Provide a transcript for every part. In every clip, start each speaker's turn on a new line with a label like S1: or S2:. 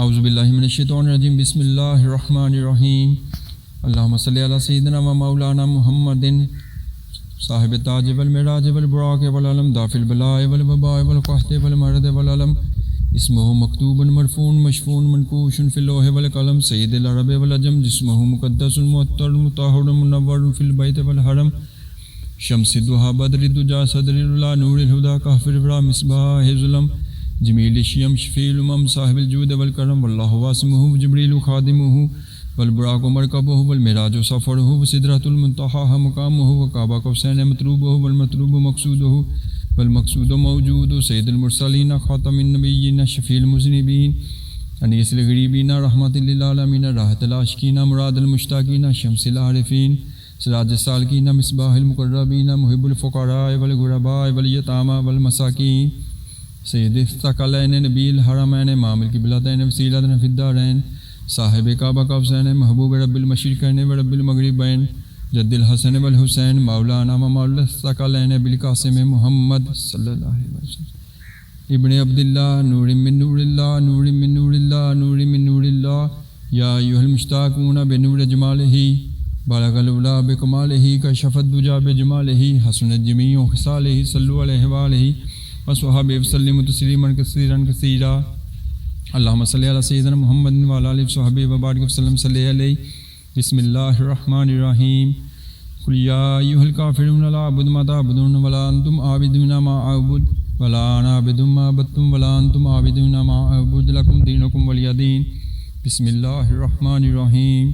S1: اعوذ باللہ من الشیطان الرجیم بسم اللہ الرحمن الرحیم اللہم صلی علی سیدنا و مولانا محمد صاحب تاج والمعراج والبراق والعلم دافع البلاء والوباء والقحط والمرض والعلم اسمہ مکتوب مرفون مشفون منقوش فی اللوح والقلم سید العرب والعجم جسمہ مقدس معطر مطہر منور فی البیت والحرم شمس الضحیٰ بدر الدجى صدر العلا نور الہدیٰ کہف الابرار مصباح الظلم جمیل الشیم شفیع الامم صاحب الجود والکرم واللہ واسمہ جبریل خادمہ والبراق مرکبہ والمعراج سفرہ وسدرۃ المنتہیٰ مقامہ وقاب قوسین مطلوبہ والمطلوب مقصودہ والمقصود موجود سید المرسلین خاتم النبیین شفیع المذنبین انیس الغریبین رحمۃ للعالمین راحت العاشقین مراد المشتاقین شمس العارفین سراج السالکین مصباح المقربین محب الفقراء والغرباء والیتامى والمساکین سید الثقلین نبی الحرمین امام القبلتین وسیلتنا فی الدارین صاحب کعبہ قوسین محبوب رب المشرقین و رب المغربین جد الحسن والحسین مولانا و مولا الثقلین بالقاسم محمد صلی اللہ علیہ وسلم ابن عبداللہ نور من نور اللہ نور من نور اللہ نور من نور اللہ یا ایھا المشتاقون بنور جمالہ بلغ العلا بکمالہ کشف الدجی بجمالہ حسنت جمیع خصالہ صلوا علیہ وآلہ وصحبہ وسلم تسلیما کثیرا کثیرا اللہم صلی علی سیدنا محمد وعلی آلہ وصحبہ وبارک وسلم صلی علیہ بسم اللہ الرحمن الرحیم قل یا ایھا الکافرون لا اعبد ما تعبدون ولا انتم عابدون ما اعبد ولا انا اعبد ما عبدتم ولا انتم عابدون ما اعبد لکم دینکم ولی دین بسم اللہ الرحمن الرحیم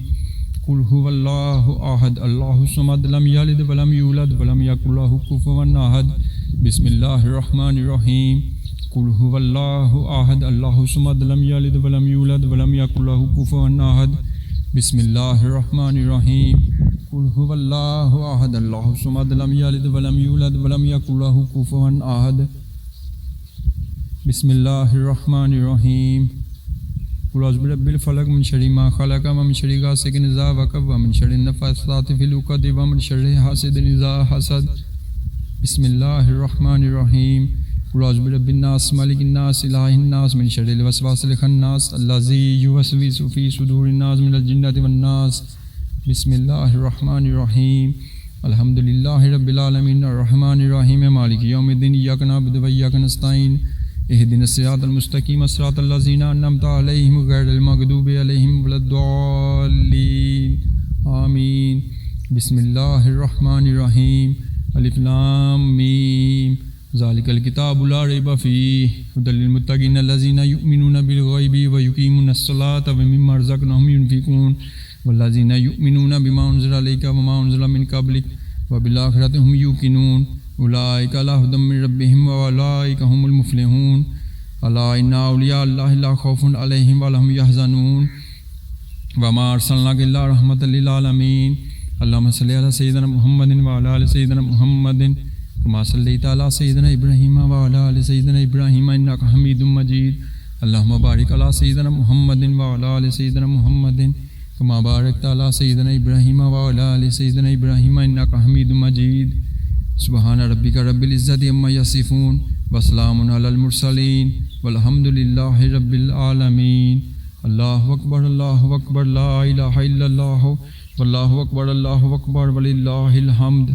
S1: قل هو اللہ احد اللہ الصمد لم یلد ولم یولد ولم یکن لہ کفوا احد بسم اللہ الرحمن الرحیم قل هو اللہ احد اللہ الصمد لم یلد ولم یولد ولم یکن لہ کفوا احد بسم اللہ الرحمن الرحیم قل هو اللہ احد اللہ الصمد لم یلد ولم یولد ولم یکن لہ کفوا احد بسم اللہ الرحمن الرحیم قل اعوذ برب الفلق من شر ما خلق ومن شر غاسق اذا وقب ومن شر النفاثات في العقد ومن شر حاسد اذا حسد بسم اللہ الرحمن الرحیم قل اعوذ برب الناس ملک الناس الہ الناس من شر الوسواس الخناس الذی یوسوس فی صدور الناس من الجنۃ والناس بسم اللہ الرحمن الرحیم الحمد للہ رب العالمین الرحمن الرحیم مالک یوم الدین ایاک نعبد و ایاک نستعین اہدنا الصراط المستقیم صراط الذین انعمت علیہم غیر المغضوب علیہم ولا الضالین آمین بسم اللہ الرحمن الرحیم الف لام میم ذالک الکتاب لا ریب فیہ ھدی للمتقین الذین یؤمنون بالغیب ویقیمون الصلاۃ ومما رزقناہم ینفقون والذین یؤمنون بما انزل الیک وما انزل من قبلک وبالآخرۃ ھم یوقنون اولئک علی ھدی من ربہم واولئک ھم المفلحون الا ان اولیاء اللہ لا خوف علیہم ولا ھم یحزنون وما ارسلناک الا رحمۃ للعالمین اللہم صلی علی سیدنا محمد وعلی آل سیدنا محمد کما صلیت علی سیدنا ابراہیم وعلی آل سیدنا ابراہیم انک حمید مجید اللہم بارک علی سیدنا محمد وعلی آل سیدنا محمد کما بارکت علی سیدنا ابراہیم وعلی آل سیدنا ابراہیم انک حمید مجید سبحان ربک رب العزۃ عما یصفون وسلام علی المرسلین والحمد للہ رب العالمین اللہ اکبر لا الہ الا اللہ واللہ اکبر وللہ الحمد